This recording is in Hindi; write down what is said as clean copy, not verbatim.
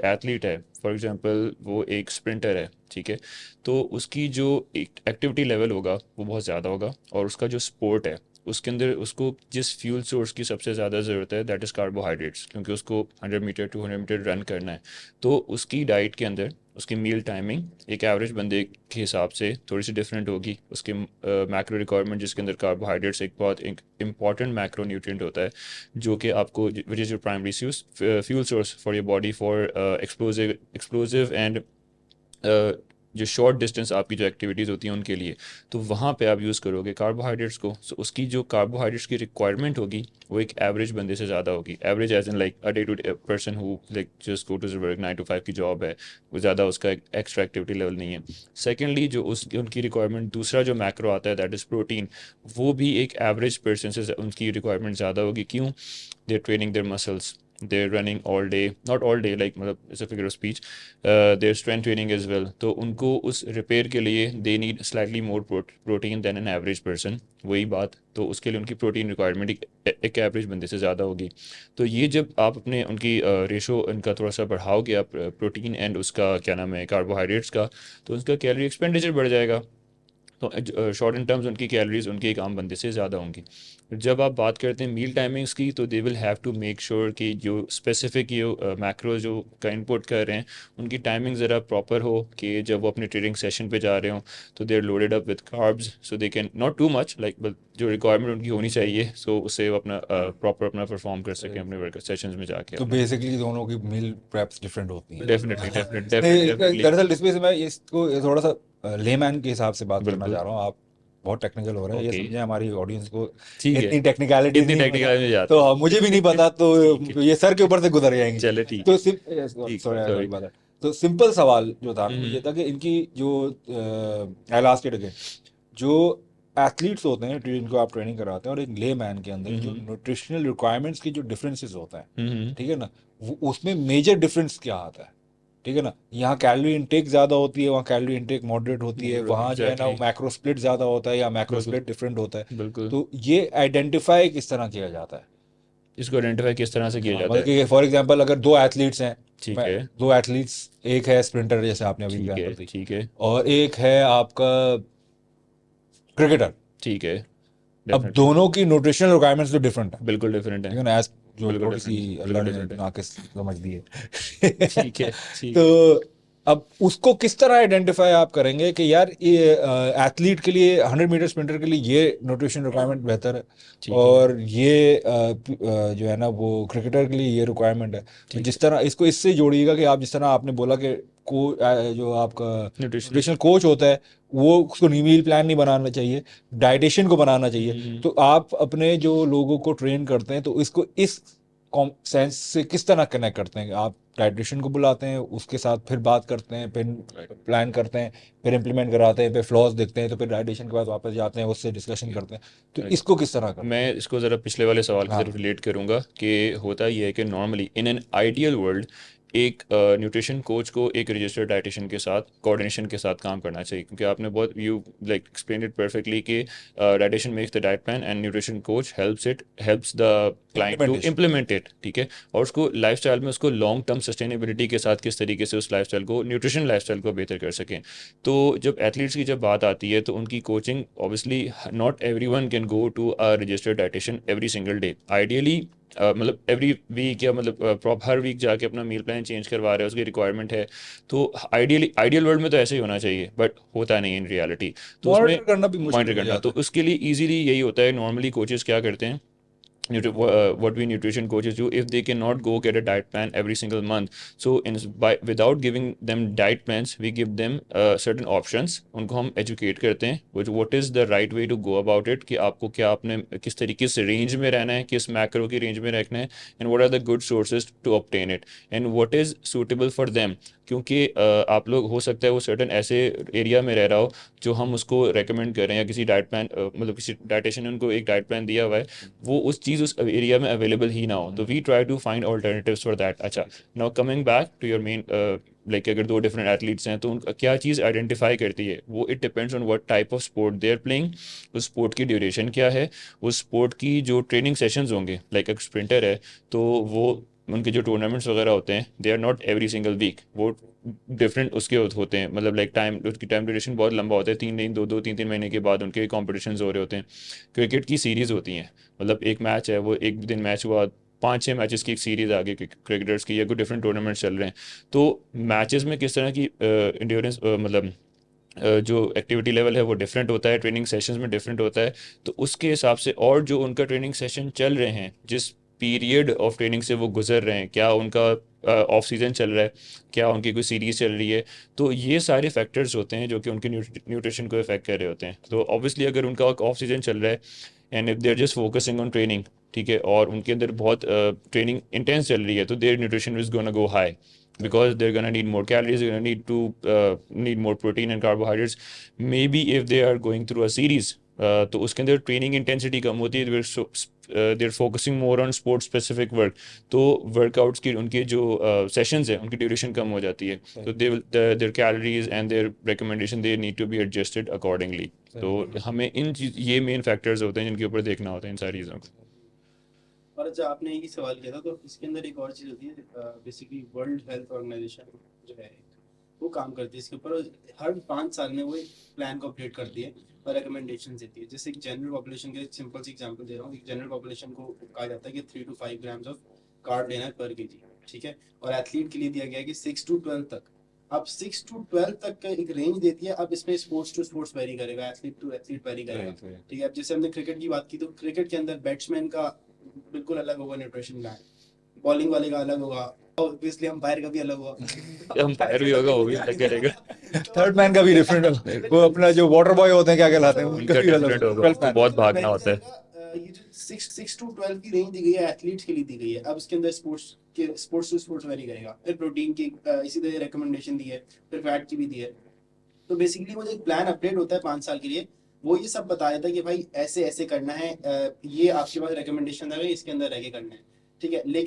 एथलीट है, फॉर एग्जांपल वो एक स्प्रिंटर है, ठीक है, तो उसकी जो एक्टिविटी लेवल होगा वो बहुत ज़्यादा होगा, और उसका जो स्पोर्ट है उसके अंदर उसको जिस फ्यूल सोर्स की सबसे ज़्यादा ज़रूरत है दैट इज़ कार्बोहाइड्रेट्स, क्योंकि उसको 100 मीटर 200 मीटर रन करना है। तो उसकी डाइट के अंदर उसकी मील टाइमिंग एक एवरेज बंदे के हिसाब से थोड़ी सी डिफरेंट होगी। उसके मैक्रो रिक्वायरमेंट जिसके अंदर कार्बोहाइड्रेट्स एक बहुत इंपॉर्टेंट मैक्रो न्यूट्रिएंट होता है, जो कि आपको which is your primary fuel source for your body for explosive and जो शॉर्ट डिस्टेंस आपकी जो एक्टिविटीज़ होती हैं उनके लिए। तो वहाँ पे आप यूज़ करोगे कार्बोहाइड्रेट्स को, सो उसकी जो कार्बोहाइड्रेट्स की रिक्वायरमेंट होगी वो एक एवरेज बंदे से ज़्यादा होगी। Average age in like a day to day person who like just go to work 9 to 5 की जॉब है, वो ज़्यादा उसका एक्स्ट्रा एक्टिविटी लेवल नहीं है। सेकेंडली जो उस उनकी रिक्वायरमेंट दूसरा जो मैक्रो आता है दैट इज़ प्रोटीन, वो भी एक एवरेज पर्सन से उनकी रिक्वायरमेंट ज़्यादा होगी। क्यों? They are training their muscles, they're running all day, not all day like मतलब it's a figure of speech, their strength training as well, तो उनको उस रिपेयर के लिए they need slightly more protein than an average person। वही बात, तो उसके लिए उनकी प्रोटीन रिक्वायरमेंट एक एवरेज बंदे से ज़्यादा होगी। तो ये जब आप अपने उनकी रेशो इनका थोड़ा सा बढ़ाओगे आप प्रोटीन एंड उसका क्या नाम है कार्बोहाइड्रेट्स का, तो उसका कैलोरी एक्सपेंडिचर बढ़ जाएगा। तो शॉर्ट इन टर्म्स उनकी कैलोरीज उनके एक आम बंदे से ज़्यादा होंगी। जब आप बात करते हैं मील टाइमिंग्स की, तो they will have to make sure कि जो स्पेसिफिक ये मैक्रो जो का इनपुट कर रहे हैं उनकी टाइमिंग ज़रा प्रॉपर हो, कि जब वो अपने ट्रेनिंग सेशन पे जा रहे हो तो they are loaded up with carbs, so they can not too much like, but जो रिक्वायरमेंट उनकी होनी चाहिए, सो उससे वो अपना प्रॉपर अपना परफॉर्म कर सकें अपने वर्क सेशंस में जाके तो अपना। बेसिकली दोनों की मील प्रेप्स डिफरेंट होती हैं। डेफिनेटली नहीं, डेफिनेटली। दरअसल इसमें से मैं इसको थोड़ा सा लेमैन के हिसाब से बात करना बिल्कुल। चाह रहा हूँ। आप बहुत टेक्निकल हो रहे हैं, ये ओके। समझे, हमारी ऑडियंस को ठीक है। इतनी टेक्निकलिटीज इतनी नहीं पता। टेक्निकल में जाते तो हैं। मुझे भी नहीं पता, ठीक है। तो ये सर के ऊपर से गुजर जाएंगी। चले ठीक तो है। सॉरी ठीक है, सॉरी सॉरी। बात है। तो सिंपल सवाल जो था ना, वो हम्म। ये था कि इनकी जो एलास्टिक है, जो एथलीट्स होते हैं जिनको आप ट्रेनिंग कराते हैं, और एक ले मैन के अंदर जो हम्म। न्यूट्रिशनल रिक्वायरमेंट्स की जो डिफरेंसेस होता है, हम्म। ठीक है ना, वो उसमें मेजर डिफरेंस क्या आता है? ठीक है ना, यहाँ कैलोरी इनटेक ज़्यादा होती है, वहाँ कैलोरी इनटेक मॉडरेट होती है, वहाँ जो है ना वो एग्जैक्टली। मैक्रो स्प्लिट ज़्यादा होता है या मैक्रो बिल्कुल। स्प्लिट डिफरेंट होता है। बिल्कुल। तो ये आइडेंटिफाई किस तरह किया जाता है? इसको आइडेंटिफाई किस तरह से किया हाँ, जाता मतलब है? कि फॉर एग्जांपल अगर दो एथलीट्स हैं, ठीक मैं है। दो एथलीट्स, एक है स्प्रिंटर जैसे आपने अभी ठीक है। एग्जांपल दी, ठीक है। और एक है आपका क्रिकेटर। ठीक है। अब डेफिनेटली। दोनों की न्यूट्रिशनल रिक्वायरमेंट्स तो डिफरेंट है, बिल्कुल डिफरेंट है। ठीक है ना, एज जो बिल्कुल थोड़ी सी डिफरेंट। अल्लाह बिल्कुल ने डिफरेंट है। नाकिस समझ दी है। ठीक है। ठीक तो है। अब उसको किस तरह आइडेंटिफाई आप करेंगे कि यार ये एथलीट के लिए, 100 मीटर स्प्रिंटर के लिए ये न्यूट्रिशन रिक्वायरमेंट बेहतर है, ठीक है। और ये जो है ना वो क्रिकेटर के लिए ये रिक्वायरमेंट है। तो ठीक जिस है। तरह इसको इससे जोड़िएगा कि आप जिस तरह आपने बोला कि जो आपका न्यूट्रिशनल न्यूट्रिशनिस्ट। कोच होता है, वो उसको मील प्लान नहीं बनाना चाहिए, डाइटिशियन को बनाना चाहिए। हम्म। तो आप अपने जो लोगों को ट्रेन करते हैं, तो इसको इस सेंस से किस तरह कनेक्ट करते हैं? आप डाइटिशियन को बुलाते हैं, उसके साथ फिर बात करते हैं, फिर प्लान करते हैं, फिर इम्प्लीमेंट कराते हैं, फिर फ्लॉज देखते हैं, तो फिर डाइटिशियन के पास वापस जाते हैं, उससे डिस्कशन करते हैं। तो Correct. इसको किस तरह करते मैं इसको ज़रा पिछले वाले सवाल की हैं? तरफ हाँ। रिलेट करूंगा कि होता ये है कि normally in an ideal world एक न्यूट्रिशन कोच को एक रजिस्टर्ड डाइटिशियन के साथ कोऑर्डिनेशन के साथ काम करना चाहिए, क्योंकि आपने बहुत you like explain it perfectly कि dietitian makes the diet plan and nutrition coach helps the client to implementation. Implement it, ठीक है, और उसको लाइफस्टाइल में उसको लॉन्ग टर्म सस्टेनेबिलिटी के साथ किस तरीके से उस लाइफस्टाइल को न्यूट्रिशन लाइफस्टाइल को बेहतर कर सकें। तो जब एथलीट्स की जब बात आती है तो उनकी coaching obviously not every one can go to a registered dietitian every single day. Ideally मतलब एवरी वीक या मतलब हर वीक जाके अपना मील प्लान चेंज करवा रहे हैं, उसकी रिक्वायरमेंट है। तो आइडियल वर्ल्ड में तो ऐसे ही होना चाहिए, बट होता नहीं इन रियलिटी। तो उसमें मॉनिटर करना भी मुश्किल मॉनिटर हो करना, जाता तो है। उसके लिए इजीली यही होता है, नॉर्मली कोचेस क्या करते हैं, what we nutrition coaches do if they cannot go get a diet plan every single month, so without giving them diet plans we give them certain options, उनको हम educate करते हैं what is the right way to go about it, कि आपको क्या आपने किस तरीके से रेंज में रहना है, किस मैक्रो की रेंज में रखना है, and what are the good sources to obtain it and what is suitable for them। क्योंकि आप लोग हो सकता है वो सर्टन ऐसे एरिया में रह रहा हो जो हम उसको रेकमेंड कर रहे हैं, या किसी डाइट प्लान मतलब किसी डाइटिशियन ने उनको एक डाइट प्लान दिया हुआ है, वो उस चीज़ उस एरिया में अवेलेबल ही ना हो, तो we try to find alternatives for that. अच्छा, now coming back to your main, like अगर दो डिफरेंट एथलीट्स हैं तो उनका क्या चीज़ आइडेंटिफाई करती है, वो it depends on what type of sport they are playing, उस स्पोर्ट की ड्यूरेशन क्या है, उस स्पोर्ट की जो ट्रेनिंग सेशंस होंगे, लाइक अगर स्प्रिंटर है तो वो उनके जो टूर्नामेंट्स वगैरह होते हैं they are not every single week, वो डिफरेंट उसके होते हैं, मतलब लाइक टाइम, उसकी टाइम ड्यूरेशन बहुत लंबा होता है, 3 दिन 2 2 3 3 महीने के बाद उनके कॉम्पिटिशन्स हो रहे होते हैं। क्रिकेट की सीरीज़ होती हैं, मतलब एक मैच है वो एक दिन मैच हुआ, 5 6 मैचेस की एक सीरीज़ आ गई क्रिकेटर्स की, या कोई डिफरेंट टूर्नामेंट्स चल रहे हैं। तो मैचेस में किस तरह की इंड्योरेंस मतलब जो एक्टिविटी लेवल है वो डिफरेंट होता है, ट्रेनिंग सेशंस में डिफरेंट होता है। तो उसके हिसाब से, और जो उनका ट्रेनिंग सेशन चल रहे हैं, जिस पीरियड ऑफ ट्रेनिंग से वो गुजर रहे हैं, क्या उनका ऑफ सीज़न चल रहा है, क्या उनकी कोई सीरीज़ चल रही है, तो ये सारे फैक्टर्स होते हैं जो कि उनके न्यूट्रिशन को इफेक्ट कर रहे होते हैं। तो ऑब्वियसली अगर उनका ऑफ सीज़न चल रहा है and if they are just focusing on training, ठीक है, और उनके अंदर बहुत ट्रेनिंग इंटेंस चल रही है, तो their nutrition is gonna go high because they're gonna need more calories, they're gonna need to need more protein and carbohydrates. Maybe if they are going through a series, तो उसके अंदर ट्रेनिंग इंटेंसिटी कम होती है, there focusing more on sport specific work, तो वर्कआउट्स की उनके जो सेशंस है उनकी ड्यूरेशन कम हो जाती है, तो they their calories and their recommendation they need to be adjusted accordingly. तो हमें ये मेन फैक्टर्स होते हैं जिनके ऊपर देखना होता है इन सारी चीज़ों को। और अच्छा, आपने एक ही सवाल किया था, तो इसके अंदर एक और चीज़ होती है, बेसिकली वर्ल्ड हेल्थ ऑर्गेनाइजेशन जो है वो काम करती है इसके ऊपर, और हर 5 साल में वो एक प्लान को अपडेट करती है और रिकमेंडेशन देती है। जैसे एक जनरल पॉपुलेशन के सिंपल सी एग्जांपल दे रहा हूँ, एक जनरल पॉपुलेशन को कहा जाता है कि 3 to 5 ग्राम्स ऑफ कार्ब लेना है पर केजी, ठीक है, और एथलीट के लिए दिया गया है कि 6 to 12 तक। अब 6 to 12 तक का एक रेंज देती है। अब इसमें स्पोर्ट्स टू स्पोर्ट्स वेरी करेगा, एथलीट टू एथलीट वेरी करेगा, ठीक है। अब जैसे हमने क्रिकेट की बात की, तो क्रिकेट के अंदर बैट्समैन का बिल्कुल अलग होगा न्यूट्रिशन प्लान, बॉलिंग वाले का अलग होगा, ऑब्वियसली अंपायर का भी अलग होगा, अंपायर भी होगा, वो भी अलग करेगा, थर्ड मैन का भी डिफरेंट है, वो अपना जो वाटर बॉय होते हैं क्या कहलाते हैं, उनका उनका भी अलग डिफरेंट होगा, ट्वेल्थ उसको मैन। बहुत भागना होता है। ये जो 6 to 12 की रेंज दी गई है एथलीट्स के लिए दी गई है। अब इसके अंदर स्पोर्ट्स टू स्पोर्ट्स वेरी करेगा, फिर प्रोटीन की इसी तरह रिकमेंडेशन दी है, फिर फैट की भी दी है। तो बेसिकली वो जो एक प्लान अपडेट होता है 5 साल के लिए, वो ये सब बताया था कि भाई ऐसे ऐसे करना है, ये आपके पास रिकमेंडेशन आ गई, इसके अंदर रह के करना है, ठीक है। लेकिन